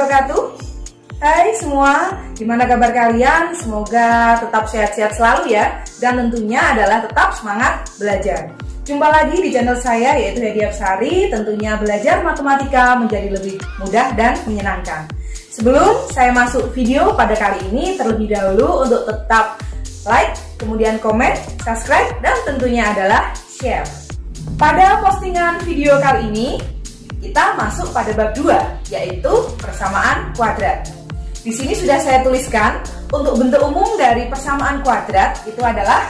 wabarakatuh. Hai semua, gimana kabar kalian? Semoga tetap sehat-sehat selalu ya. Dan tentunya adalah tetap semangat belajar. Jumpa lagi di channel saya yaitu Hedi Apsari. Tentunya belajar matematika menjadi lebih mudah dan menyenangkan. Sebelum saya masuk video pada kali ini, terlebih dahulu untuk tetap like, kemudian komen, subscribe, dan tentunya adalah share. Pada postingan video kali ini, kita masuk pada bab 2, yaitu persamaan kuadrat. Di sini sudah saya tuliskan, untuk bentuk umum dari persamaan kuadrat itu adalah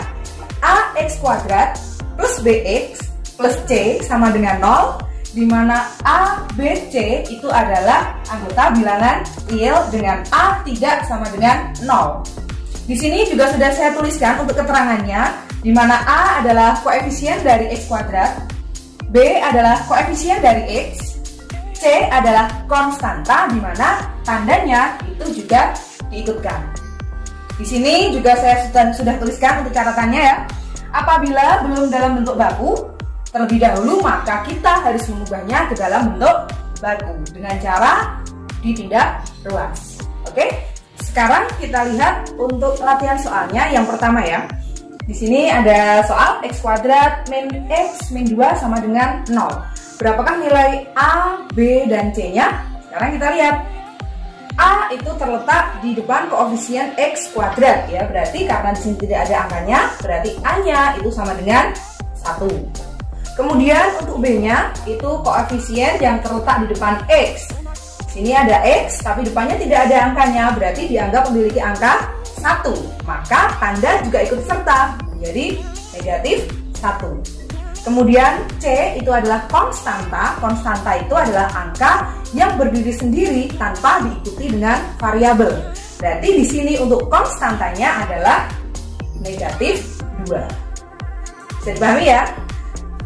ax kuadrat plus bx plus c sama dengan 0, di mana a, b, c itu adalah anggota bilangan real dengan a tidak sama dengan 0. Di sini juga sudah saya tuliskan untuk keterangannya, di mana a adalah koefisien dari x kuadrat, b adalah koefisien dari x, c adalah konstanta di mana tandanya itu juga diikutkan. Di sini juga saya sudah tuliskan untuk catatannya ya. Apabila belum dalam bentuk baku, terlebih dahulu maka kita harus mengubahnya ke dalam bentuk baku dengan cara dipindah ruas. Oke? Sekarang kita lihat untuk latihan soalnya yang pertama ya. Di sini ada soal x kuadrat min x min 2 sama dengan 0. Berapakah nilai a, b, dan c-nya? Sekarang kita lihat. A itu terletak di depan koefisien x kuadrat ya. Berarti karena di sini tidak ada angkanya, berarti a-nya itu sama dengan 1. Kemudian untuk b-nya itu koefisien yang terletak di depan x. Sini ada x, tapi depannya tidak ada angkanya, berarti dianggap memiliki angka 1. Maka tanda juga ikut serta, menjadi negatif 1. Kemudian C itu adalah konstanta. Konstanta itu adalah angka yang berdiri sendiri tanpa diikuti dengan variabel. Berarti di sini untuk konstantanya adalah negatif 2. Bisa dipahami ya?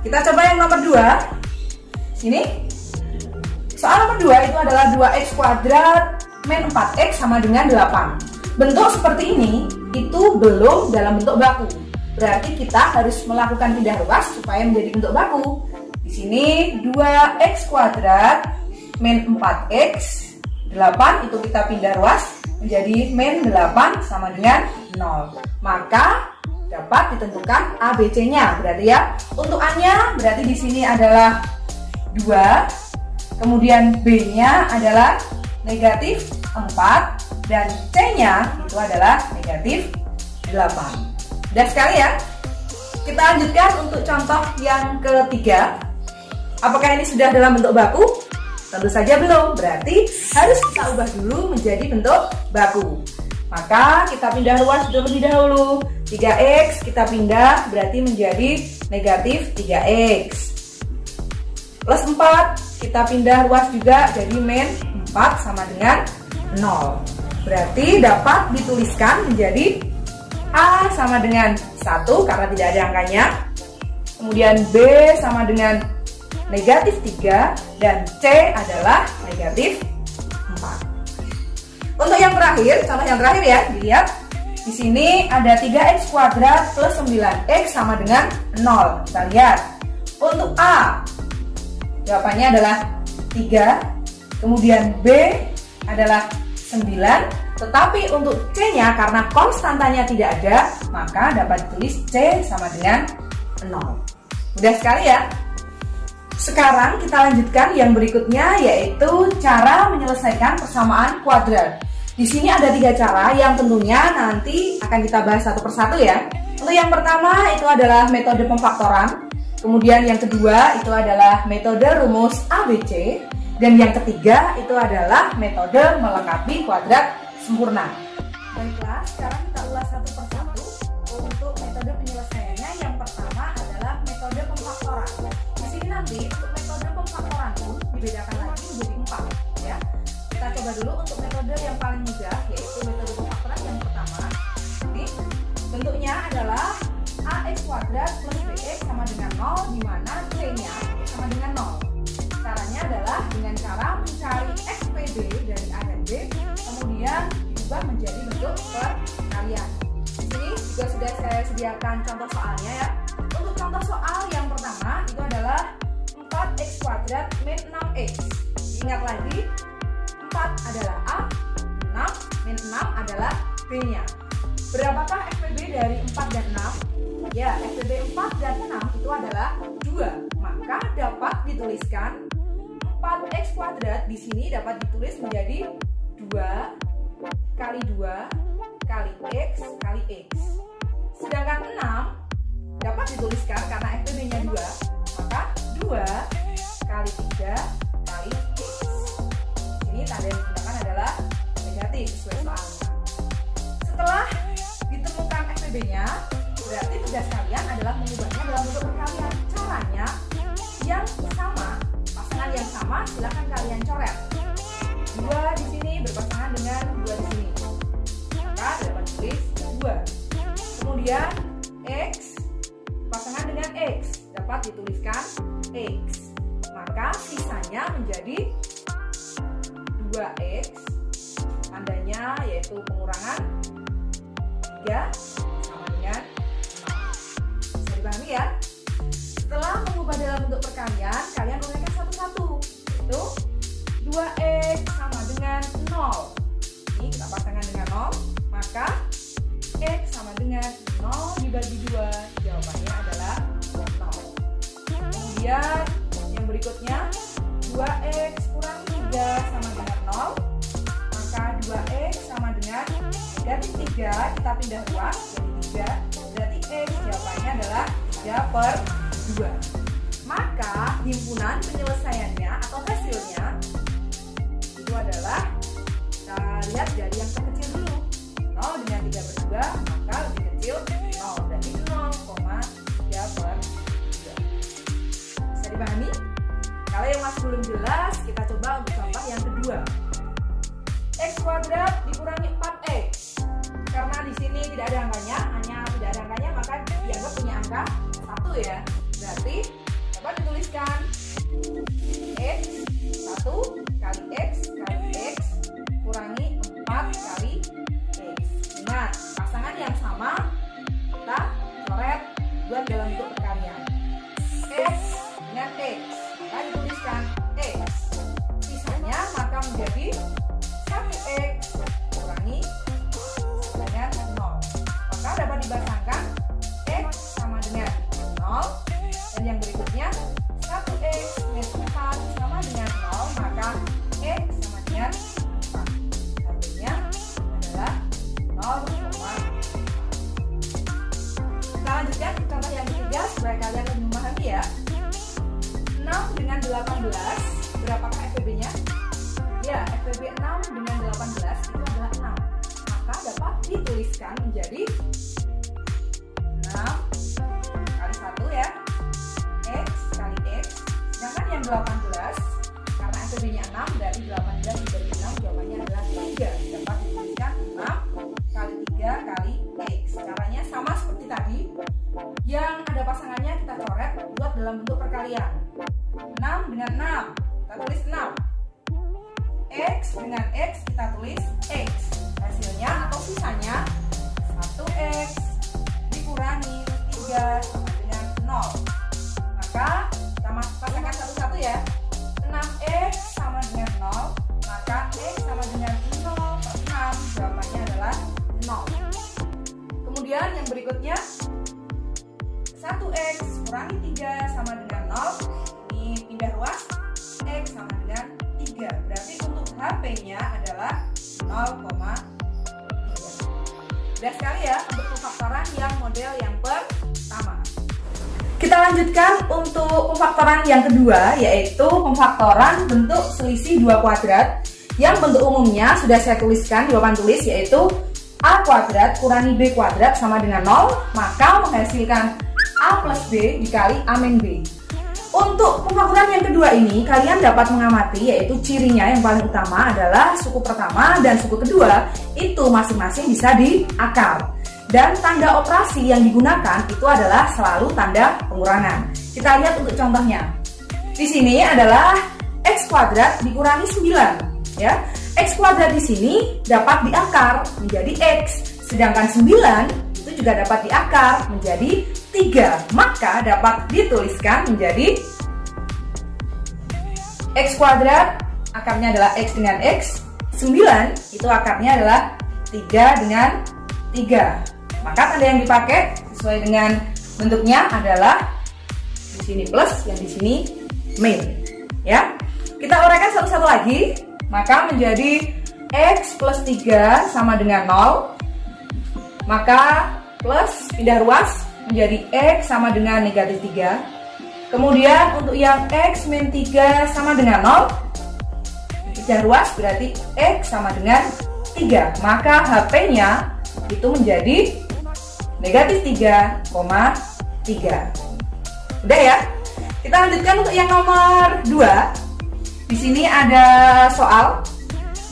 Kita coba yang nomor 2. Sini. Soal nomor 2 itu adalah 2x kuadrat min 4x sama dengan 8. Bentuk seperti ini itu belum dalam bentuk baku. Berarti kita harus melakukan pindah ruas supaya menjadi bentuk baku. Di sini 2x kuadrat min 4x 8 itu kita pindah ruas menjadi min 8 sama dengan 0. Maka dapat ditentukan A, B, C-nya. Berarti ya, untuk A-nya berarti di sini adalah 2. Kemudian B-nya adalah negatif 4 dan C-nya itu adalah negatif 8. Mudah sekali ya. Kita lanjutkan untuk contoh yang ketiga. Apakah ini sudah dalam bentuk baku? Tentu saja belum. Berarti harus kita ubah dulu menjadi bentuk baku. Maka kita pindah ruas terlebih dahulu. 3x kita pindah berarti menjadi negatif 3x. Plus 4 kita pindah ruas juga jadi min 4 sama dengan 0. Berarti dapat dituliskan menjadi A sama dengan 1 karena tidak ada angkanya. Kemudian B sama dengan negatif 3 dan C adalah negatif 4. Untuk yang terakhir, contoh yang terakhir ya, dilihat. Di sini ada 3x kuadrat plus 9x sama dengan 0. Kita lihat. Untuk A, jawabannya adalah 3. Kemudian B adalah 9. Tetapi untuk C-nya karena konstantanya tidak ada, maka dapat ditulis C sama dengan 0. Mudah sekali ya. Sekarang kita lanjutkan yang berikutnya, yaitu cara menyelesaikan persamaan kuadrat. Di sini ada 3 cara yang tentunya nanti akan kita bahas satu persatu ya. Untuk yang pertama itu adalah metode pemfaktoran. Kemudian yang kedua itu adalah metode rumus ABC. Dan yang ketiga itu adalah metode melengkapi kuadrat sempurna. Baiklah, sekarang kita ulas satu persatu. Untuk metode penyelesaiannya yang pertama adalah metode pemfaktoran. Di sini nanti untuk metode pemfaktoran pun dibedakan lagi menjadi 4 ya. Kita coba dulu untuk metode yang paling mudah, yaitu metode pemfaktoran yang pertama. Ini bentuknya adalah ax kuadrat plus bx sama dengan 0, di mana c-nya sama dengan 0. Caranya adalah dengan cara mencari SPD dari A dan B, kemudian diubah menjadi bentuk perkalian. Di sini juga sudah saya sediakan contoh soalnya ya. Untuk contoh soal yang pertama itu adalah 4x kuadrat min 6x. Ingat lagi, 4 adalah B-nya. Berapakah FPB dari 4 dan 6? Ya, FPB 4 dan 6 itu adalah 2. Maka dapat dituliskan 4x kuadrat di sini dapat ditulis menjadi 2 kali 2 kali x kali x. Sedangkan 6 dapat dituliskan karena FPB-nya 2, maka 2 kali 3 kali x. Ini tanda yang digunakan adalah negatif sesuai soalnya. Setelah ditemukan FPB-nya, berarti tugas kalian adalah mengubahnya dalam bentuk perkalian. Caranya yang sama, pasangan yang sama silakan kalian coret. 2 di sini berpasangan dengan 2 di sini. Maka dapat tulis 2. Kemudian x pasangan dengan x dapat dituliskan x. Maka sisanya menjadi 2x. Tandanya yaitu pengurangan 3 sama dengan 0. Bisa dipahami ya? Setelah mengubah dalam bentuk perkalian, kalian uraikan satu-satu. Yaitu 2x sama dengan 0. Ini kita pasangkan dengan 0. Maka x sama dengan 0 dibagi 2. Jawabannya adalah 0. Kemudian yang berikutnya 2x kurang 3 sama dengan 0. Maka 2x sama dengan negatif 3. Kita pindah ruas jadi 3. Berarti x jawabannya adalah 3/2. Maka himpunan penyelesaiannya atau hasilnya itu adalah, kita lihat dari yang terkecil dulu. 0 dengan 3/2 maka lebih kecil 0. Berarti 0,3/2. Bisa dipahami? Kalau yang masih belum jelas, kita coba untuk contoh yang kedua. X kuadrat dikurangi 4x. Karena di sini tidak ada angkanya, hanya tidak ada angkanya, maka dianggap punya angka 1 ya. Berarti dapat dituliskan x 1 kali x kali x kurangi 4 kali x. Ingat, pasangan yang sama kita coret buat dalam bentuk perkalian. X dengan x, maka dituliskan x. Sisanya maka menjadi 1x kurangi dengan 0. Maka dapat dibasangkan x sama dengan 0. Dan yang berikutnya 1x minus 4 sama dengan 0. Maka x sama dengan 4. Hasilnya adalah 0,4. Kita lanjutkan ke contoh yang ketiga supaya kalian lebih memahami ya. 6 dengan 18, berapakah FPB-nya? Ya, FPB 6 dengan 18 itu adalah 6. Maka dapat dituliskan menjadi 6 kali 1 ya, x kali x. Sedangkan yang 18, karena FPB-nya 6, berarti 18 dibagi 6 jawabannya adalah 3. Dapat dituliskan 6 kali 3 kali x. Caranya sama seperti tadi. Yang ada pasangannya kita coret buat dalam bentuk perkalian. 6 dengan 6, kita tulis 6. X dengan x kita tulis x. Hasilnya atau sisanya 1x dikurangi 3 sama dengan 0. Maka kita pasangkan satu-satu ya. 6x sama dengan 0. Maka x sama dengan 0/6. Jawabannya adalah 0. Kemudian yang berikutnya 1x kurangi 3 sama dengan 0. Ini pindah ruas, x sama dengan 3. Berarti untuk HP-nya adalah 0,3. Mudah sekali ya untuk pemfaktoran yang model yang pertama. Kita lanjutkan untuk pemfaktoran yang kedua, yaitu pemfaktoran bentuk selisih 2 kuadrat. Yang bentuk umumnya sudah saya tuliskan di papan tulis, yaitu A kuadrat kurangi B kuadrat sama dengan 0. Maka menghasilkan A plus B dikali A min B. Untuk pemfaktoran yang kedua ini, kalian dapat mengamati yaitu cirinya yang paling utama adalah suku pertama dan suku kedua itu masing-masing bisa diakar. Dan tanda operasi yang digunakan itu adalah selalu tanda pengurangan. Kita lihat untuk contohnya. Di sini adalah x kuadrat dikurangi 9, ya. X kuadrat di sini dapat diakar menjadi x, sedangkan 9 itu juga dapat diakar menjadi 3. Maka dapat dituliskan menjadi x kuadrat akarnya adalah x dengan x, 9 itu akarnya adalah 3 dengan 3. Maka tanda yang dipakai sesuai dengan bentuknya adalah di sini plus, yang di sini min. Ya. Kita uraikan satu-satu lagi, maka menjadi X plus 3 sama dengan 0. Maka plus pindah ruas menjadi X sama dengan negatif 3. Kemudian untuk yang X min 3 sama dengan 0, pindah ruas berarti X sama dengan 3. Maka HP-nya itu menjadi negatif 3,3. Udah ya? Kita lanjutkan untuk yang nomor 2. Di sini ada soal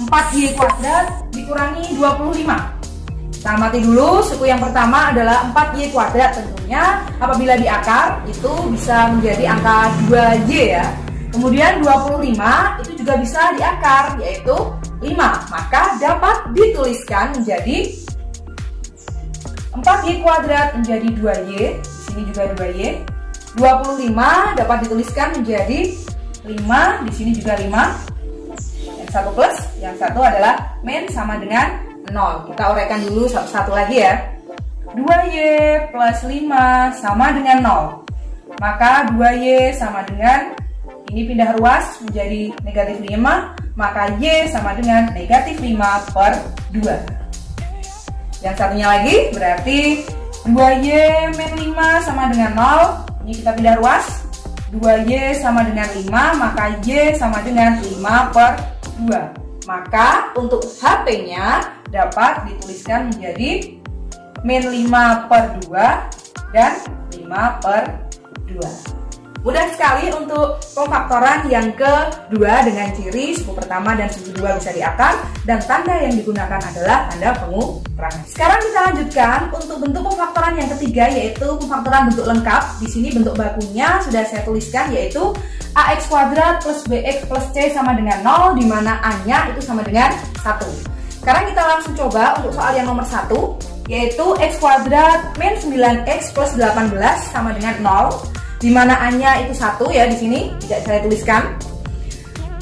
4y kuadrat dikurangi 25. Kita amati dulu, suku yang pertama adalah 4y kuadrat. Tentunya apabila diakar itu bisa menjadi angka 2y ya. Kemudian 25 itu juga bisa diakar, yaitu 5. Maka dapat dituliskan menjadi 4y kuadrat menjadi 2y. Di sini juga 2y. 25 dapat dituliskan menjadi 5. Di sini juga 5. Yang satu plus, yang satu adalah min sama dengan 0. Kita uraikan dulu satu-satu lagi ya. 2y plus 5 sama dengan 0. Maka 2y sama dengan, ini pindah ruas menjadi negatif 5. Maka y sama dengan negatif 5 per 2. Yang satunya lagi berarti 2y min 5 sama dengan 0. Ini kita pindah ruas, 2y sama dengan 5. Maka y sama dengan 5 per 2. Maka untuk HP-nya dapat dituliskan menjadi min 5 per 2 dan 5 per 2. Mudah sekali untuk pemfaktoran yang kedua dengan ciri suku pertama dan suku kedua bisa diakar, dan tanda yang digunakan adalah tanda pengurangan. Sekarang kita lanjutkan untuk bentuk pemfaktoran yang ketiga, yaitu pemfaktoran bentuk lengkap. Di sini bentuk bakunya sudah saya tuliskan, yaitu ax kuadrat plus bx plus c sama dengan 0, di mana a-nya itu sama dengan 1. Sekarang kita langsung coba untuk soal yang nomor 1, yaitu x kuadrat min 9x plus 18 sama dengan 0, di mana a-nya itu 1 ya, di sini tidak saya tuliskan.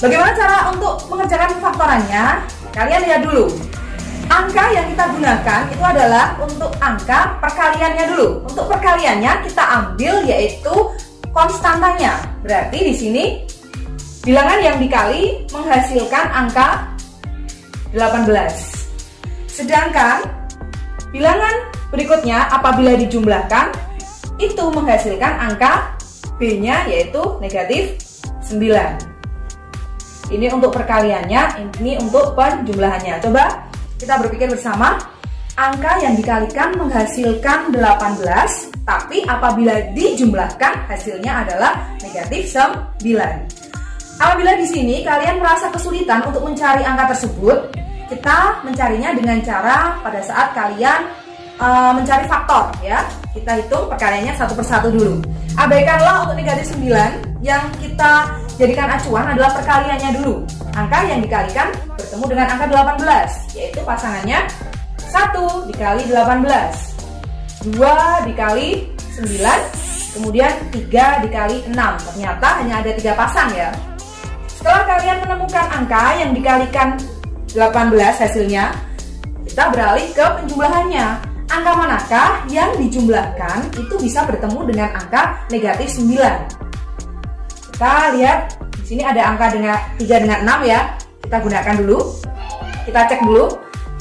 Bagaimana cara untuk mengerjakan pemfaktorannya? Kalian lihat dulu. Angka yang kita gunakan itu adalah untuk angka perkaliannya dulu. Untuk perkaliannya kita ambil yaitu konstantanya. Berarti di sini bilangan yang dikali menghasilkan angka 18. Sedangkan bilangan berikutnya apabila dijumlahkan itu menghasilkan angka B-nya yaitu negatif 9. Ini untuk perkaliannya, ini untuk penjumlahannya. Coba kita berpikir bersama. Angka yang dikalikan menghasilkan 18, tapi apabila dijumlahkan hasilnya adalah negatif 9. Apabila di sini kalian merasa kesulitan untuk mencari angka tersebut, kita mencarinya dengan cara pada saat kalian mencari faktor ya. Kita hitung perkaliannya satu persatu dulu. Abaikanlah untuk negatif 9, yang kita jadikan acuan adalah perkaliannya dulu. Angka yang dikalikan bertemu dengan angka 18, yaitu pasangannya 1 dikali 18, 2 dikali 9, kemudian 3 dikali 6. Ternyata hanya ada 3 pasang ya. Setelah kalian menemukan angka yang dikalikan 18 hasilnya, kita beralih ke penjumlahannya. Angka manakah yang dijumlahkan itu bisa bertemu dengan angka negatif 9? Kita lihat di sini ada angka dengan 3 dengan 6 ya. Kita gunakan dulu. Kita cek dulu.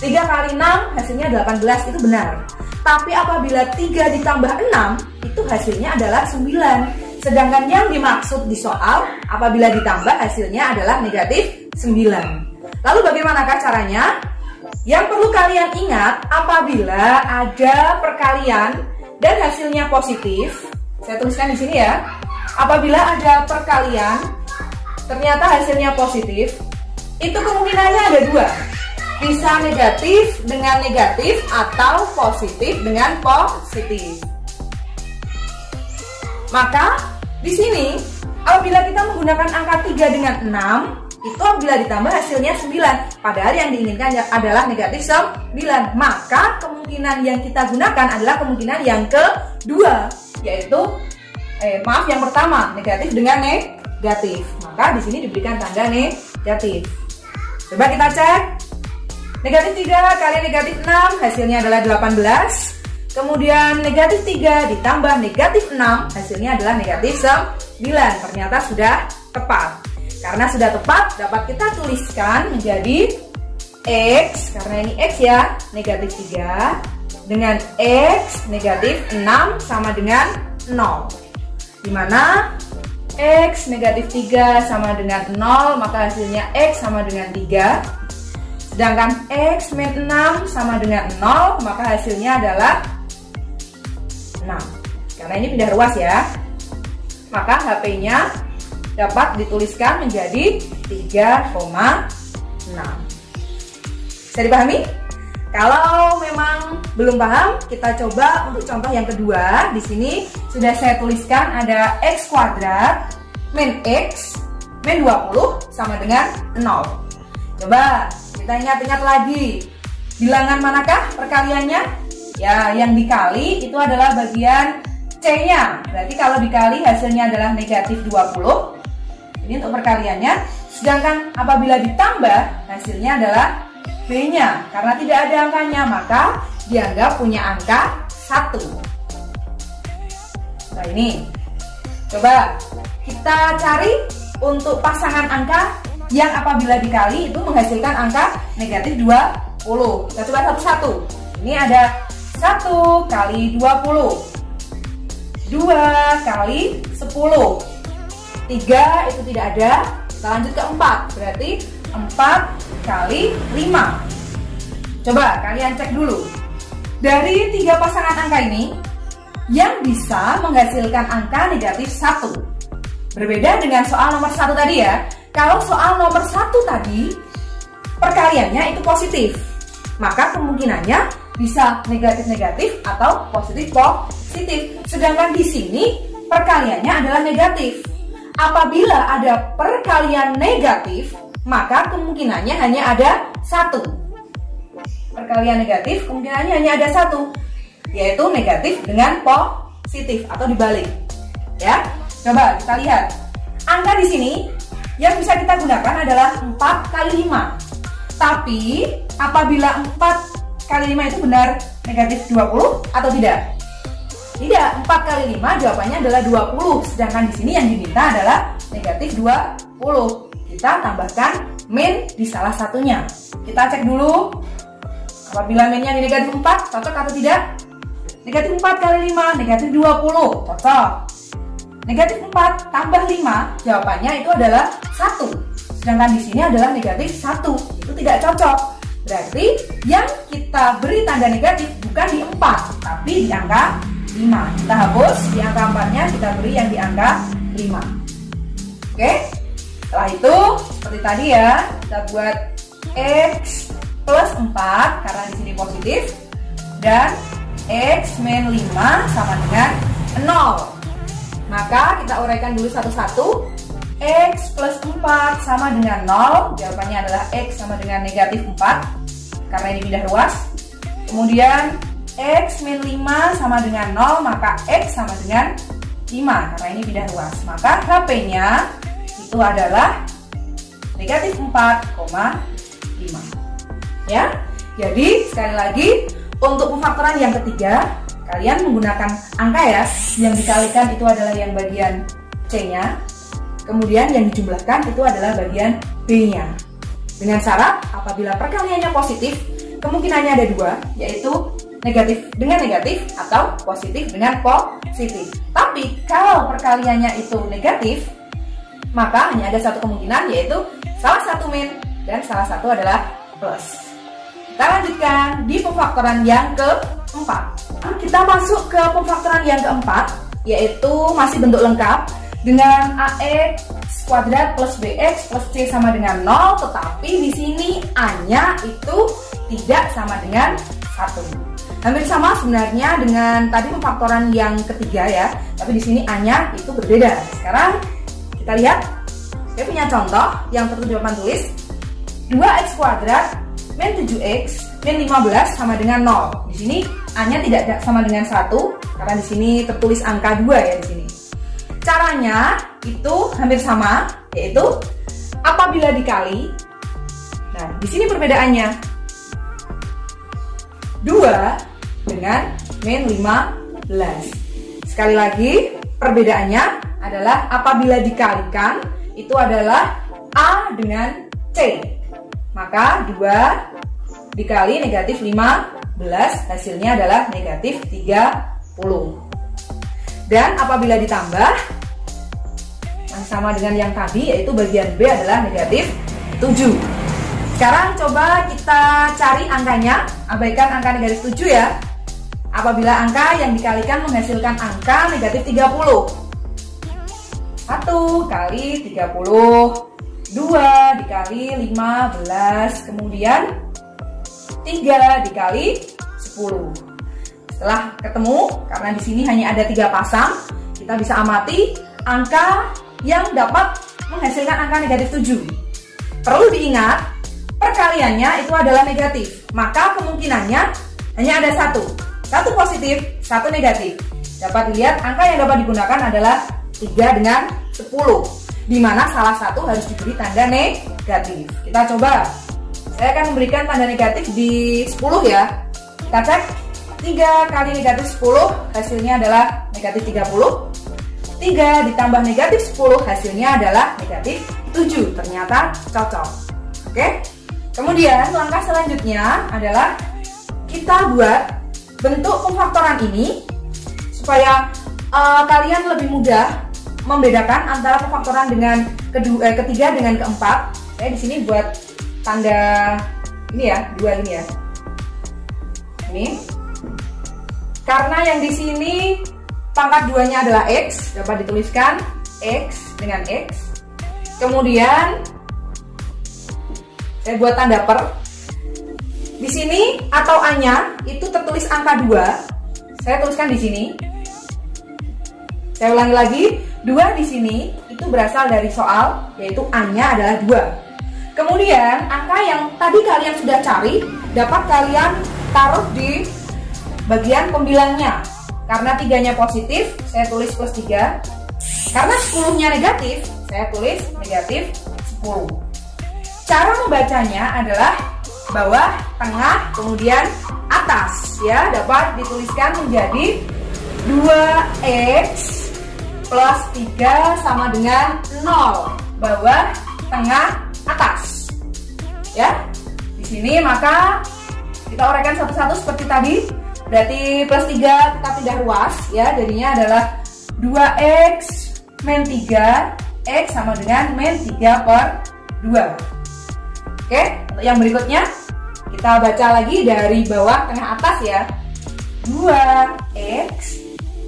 3 kali 6 hasilnya 18, itu benar. Tapi apabila 3 ditambah 6 itu hasilnya adalah 9. Sedangkan yang dimaksud di soal apabila ditambah hasilnya adalah negatif 9. Lalu bagaimanakah caranya? Yang perlu kalian ingat, apabila ada perkalian dan hasilnya positif, saya tuliskan di sini ya. Apabila ada perkalian, ternyata hasilnya positif, itu kemungkinannya ada 2. Bisa negatif dengan negatif atau positif dengan positif. Maka di sini, apabila kita menggunakan angka 3 dengan 6, itu apabila ditambah hasilnya 9, padahal yang diinginkan adalah negatif 9. Maka kemungkinan yang kita gunakan adalah kemungkinan yang kedua, yaitu yang pertama, negatif dengan negatif. Maka di sini diberikan tanda negatif. Coba kita cek. Negatif 3 kali negatif 6 hasilnya adalah 18. Kemudian negatif 3 ditambah negatif 6 hasilnya adalah negatif 9. Ternyata sudah tepat. Karena sudah tepat dapat kita tuliskan menjadi X, karena ini X ya, negatif 3 dengan X negatif 6 sama dengan 0. Dimana X negatif 3 sama dengan 0, maka hasilnya X sama dengan 3. Sedangkan X min 6 sama dengan 0, maka hasilnya adalah 6. Karena ini pindah ruas ya, maka HP-nya dapat dituliskan menjadi 3,6. Bisa dipahami? Kalau memang belum paham, kita coba untuk contoh yang kedua. Di sini sudah saya tuliskan ada X kuadrat min X min 20 sama dengan 0. Coba kita ingat-ingat lagi, bilangan manakah perkaliannya? Ya, yang dikali itu adalah bagian C-nya. Berarti kalau dikali hasilnya adalah negatif 20. Ini untuk perkaliannya. Sedangkan apabila ditambah hasilnya adalah B-nya. Karena tidak ada angkanya, maka dianggap punya angka 1. Nah ini, coba kita cari untuk pasangan angka yang apabila dikali itu menghasilkan angka negatif 20. Kita coba satu-satu. Ini ada 1 kali 20, 2 kali 10, 3 itu tidak ada. Kita lanjut ke 4, berarti 4 kali 5. Coba kalian cek dulu. Dari 3 pasangan angka ini, yang bisa menghasilkan angka negatif 1. Berbeda dengan soal nomor 1 tadi ya. Kalau soal nomor 1 tadi, perkaliannya itu positif, maka kemungkinannya bisa negatif-negatif atau positif-positif. Sedangkan di sini perkaliannya adalah negatif. Apabila ada perkalian negatif, maka kemungkinannya hanya ada 1. Perkalian negatif kemungkinannya hanya ada 1, yaitu negatif dengan positif atau dibalik. Ya, coba kita lihat. Angka di sini yang bisa kita gunakan adalah 4 kali 5. Tapi apabila 4 kali 5 itu benar negatif 20 atau tidak? Tidak, 4 kali 5 jawabannya adalah 20. Sedangkan di sini yang diminta adalah negatif 20. Kita tambahkan min di salah satunya. Kita cek dulu. Apabila minnya di negatif 4, cocok atau tidak? Negatif 4 kali 5, negatif 20. Cocok. Negatif 4 tambah 5, jawabannya itu adalah 1. Sedangkan di sini adalah negatif 1. Itu tidak cocok. Berarti yang kita beri tanda negatif bukan di 4, tapi di angka 5. Kita hapus di angka 4-nya, kita beri yang di angka 5. Oke? Setelah itu, seperti tadi ya, kita buat X plus 4 karena di sini positif, dan X min 5 sama dengan 0. Maka kita uraikan dulu satu-satu. X plus 4 sama dengan 0. Jawabannya adalah X sama dengan negatif 4 karena ini pindah ruas. Kemudian X min 5 sama dengan 0, maka X sama dengan 5 karena ini pindah ruas. Maka HP-nya itu adalah negatif 4,5. Ya, jadi sekali lagi untuk pemfaktoran yang ketiga, kalian menggunakan angka ya, yang dikalikan itu adalah yang bagian C-nya, kemudian yang dijumlahkan itu adalah bagian B-nya. Dengan syarat apabila perkaliannya positif, kemungkinannya ada 2, yaitu negatif dengan negatif atau positif dengan positif. Tapi kalau perkaliannya itu negatif, maka hanya ada satu kemungkinan, yaitu salah satu min dan salah satu adalah plus. Kita lanjutkan di pemfaktoran yang keempat. Kita masuk ke pemfaktoran yang keempat, yaitu masih bentuk lengkap dengan AX kuadrat plus BX plus C sama dengan 0, tetapi di sini A-nya itu tidak sama dengan 1. Hampir sama sebenarnya dengan tadi pemfaktoran yang ketiga ya, tapi di sini A-nya itu berbeda. Sekarang kita lihat, saya punya contoh yang tertulis papan tulis 2x kuadrat min 7x min 15 sama dengan 0. Di sini A-nya tidak sama dengan 1 karena di sini tertulis angka 2 ya di sini. Caranya itu hampir sama, yaitu apabila dikali. Nah, di sini perbedaannya. 2 dengan min 15. Sekali lagi, perbedaannya adalah apabila dikalikan itu adalah A dengan C. Maka 2 dikali negatif 15 hasilnya adalah negatif 30. Dan apabila ditambah yang sama dengan yang tadi, yaitu bagian B adalah negatif 7. Sekarang coba kita cari angkanya. Abaikan angka negatif 7 ya. Apabila angka yang dikalikan menghasilkan angka negatif 30. 1 kali 30, 2 dikali 15, kemudian 3 dikali 10. Setelah ketemu, karena di sini hanya ada 3 pasang, kita bisa amati angka yang dapat menghasilkan angka negatif 7. Perlu diingat, perkaliannya itu adalah negatif, maka kemungkinannya hanya ada satu positif, satu negatif. Dapat dilihat angka yang dapat digunakan adalah 3 dengan 10, di mana salah satu harus diberi tanda negatif. Kita coba. Saya akan memberikan tanda negatif di 10 ya. Kita cek. 3 kali negatif 10 hasilnya adalah negatif 30. 3 ditambah negatif 10 hasilnya adalah negatif 7. Ternyata cocok. Oke. Kemudian langkah selanjutnya adalah kita buat bentuk pemfaktoran ini supaya kalian lebih mudah membedakan antara pemfaktoran dengan ketiga dengan keempat. Saya di sini buat tanda ini ya, 2 ini ya. Ini. Karena yang di sini pangkat 2-nya adalah X, dapat dituliskan X dengan X. Kemudian saya buat tanda per. Di sini atau A-nya itu tertulis angka 2. Saya tuliskan di sini. Saya ulangi lagi, 2 di sini itu berasal dari soal, yaitu A-nya adalah 2. Kemudian angka yang tadi kalian sudah cari dapat kalian taruh di bagian pembilangnya. Karena 3-nya positif, saya tulis plus 3. Karena 10-nya negatif, saya tulis negatif 10. Cara membacanya adalah bawah, tengah, kemudian atas ya. Dapat dituliskan menjadi 2x plus 3 sama dengan 0. Bawah, tengah, atas. Ya. Di sini maka kita uraikan satu-satu seperti tadi. Berarti plus 3 kita pindah ruas ya, jadinya adalah 2x min 3, x sama dengan min 3 per 2. Oke, untuk yang berikutnya kita baca lagi dari bawah tengah atas ya. 2x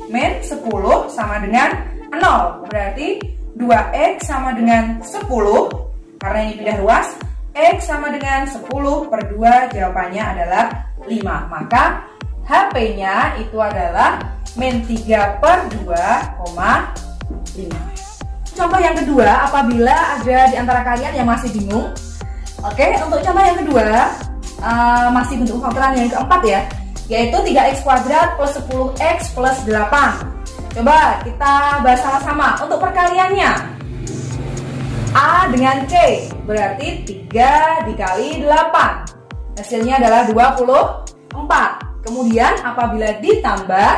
min 10 sama dengan 0. Berarti 2x sama dengan 10, karena ini pindah ruas, x sama dengan 10 per 2, jawabannya adalah 5. Maka HP-nya itu adalah min 3 per 2,5. Contoh yang kedua, apabila ada di antara kalian yang masih bingung. Oke, untuk contoh yang kedua, masih bentuk pemfaktoran yang keempat ya, yaitu 3x kuadrat plus 10x plus 8. Coba kita bahas sama-sama. Untuk perkaliannya, A dengan C, berarti 3 dikali 8. Hasilnya adalah 24. Kemudian apabila ditambah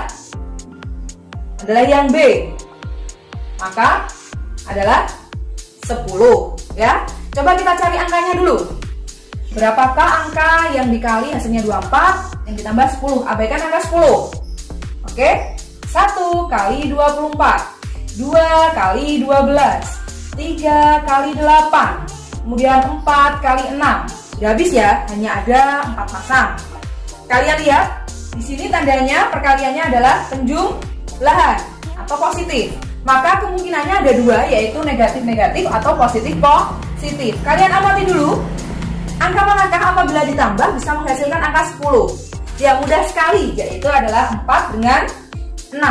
adalah yang B, maka adalah 10 ya. Coba kita cari angkanya dulu. Berapakah angka yang dikali hasilnya 24, yang ditambah 10? Abaikan angka 10. Oke. 1 kali 24, 2 kali 12, 3 kali 8, kemudian 4 kali 6. Sudah habis ya, hanya ada 4 pasang. Kalian lihat, di sini tandanya perkaliannya adalah penjumlahan atau positif. Maka kemungkinannya ada 2, yaitu negatif-negatif atau positif-positif. Kalian amati dulu, angka manakah apabila ditambah bisa menghasilkan angka 10? Ya mudah sekali, yaitu adalah 4 dengan 6.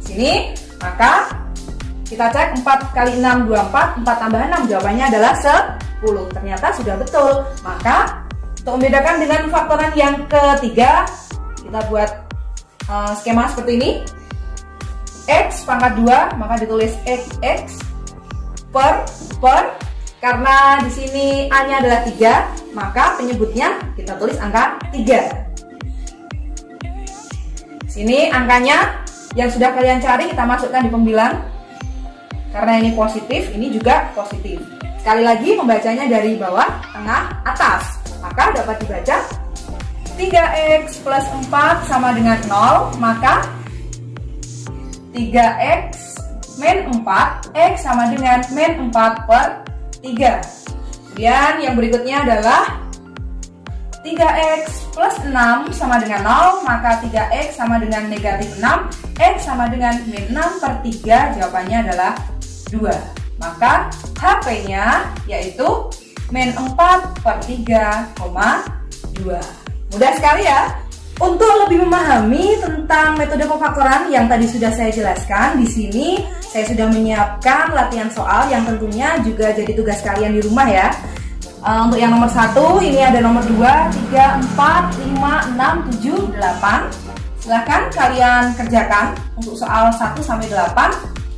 Sini, maka kita cek 4 kali 6, 24, 4 tambah 6, jawabannya adalah 10. Ternyata sudah betul. Maka untuk membedakan dengan faktoran yang ketiga, kita buat skema seperti ini. X pangkat 2, maka ditulis x per karena di sini A-nya adalah 3, maka penyebutnya kita tulis angka 3. Sini angkanya yang sudah kalian cari kita masukkan di pembilang. Karena ini positif, ini juga positif. Sekali lagi membacanya dari bawah, tengah, atas. Maka dapat dibaca 3x plus 4 sama dengan 0. Maka 3x min 4, x sama dengan min 4 per 3. Kemudian yang berikutnya adalah 3x plus 6 sama dengan 0, maka 3x sama dengan negatif 6, x sama dengan min 6 per 3, jawabannya adalah 2. Maka HP-nya yaitu min 4 per 3,2. Mudah sekali ya. Untuk lebih memahami tentang metode pemfaktoran yang tadi sudah saya jelaskan, di sini saya sudah menyiapkan latihan soal yang tentunya juga jadi tugas kalian di rumah ya. Untuk yang nomor 1, ini ada nomor 2, 3, 4, 5, 6, 7, 8. Silahkan kalian kerjakan untuk soal 1 sampai 8.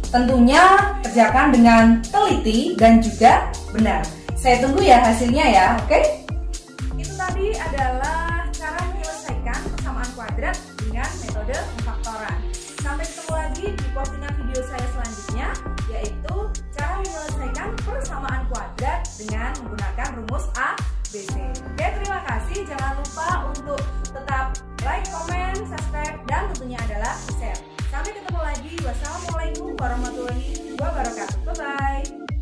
Tentunya kerjakan dengan teliti dan juga benar. Saya tunggu ya hasilnya ya, oke? Itu tadi adalah cara menyelesaikan persamaan kuadrat dengan metode pemfaktoran. Sampai ketemu lagi di postingan video saya selanjutnya, yaitu cara menyelesaikan persamaan kuadrat dengan menggunakan rumus A, B, C. Oke, terima kasih. Jangan lupa untuk tetap like, comment, subscribe, dan tentunya adalah share. Sampai ketemu lagi. Wassalamualaikum warahmatullahi wabarakatuh. Bye-bye.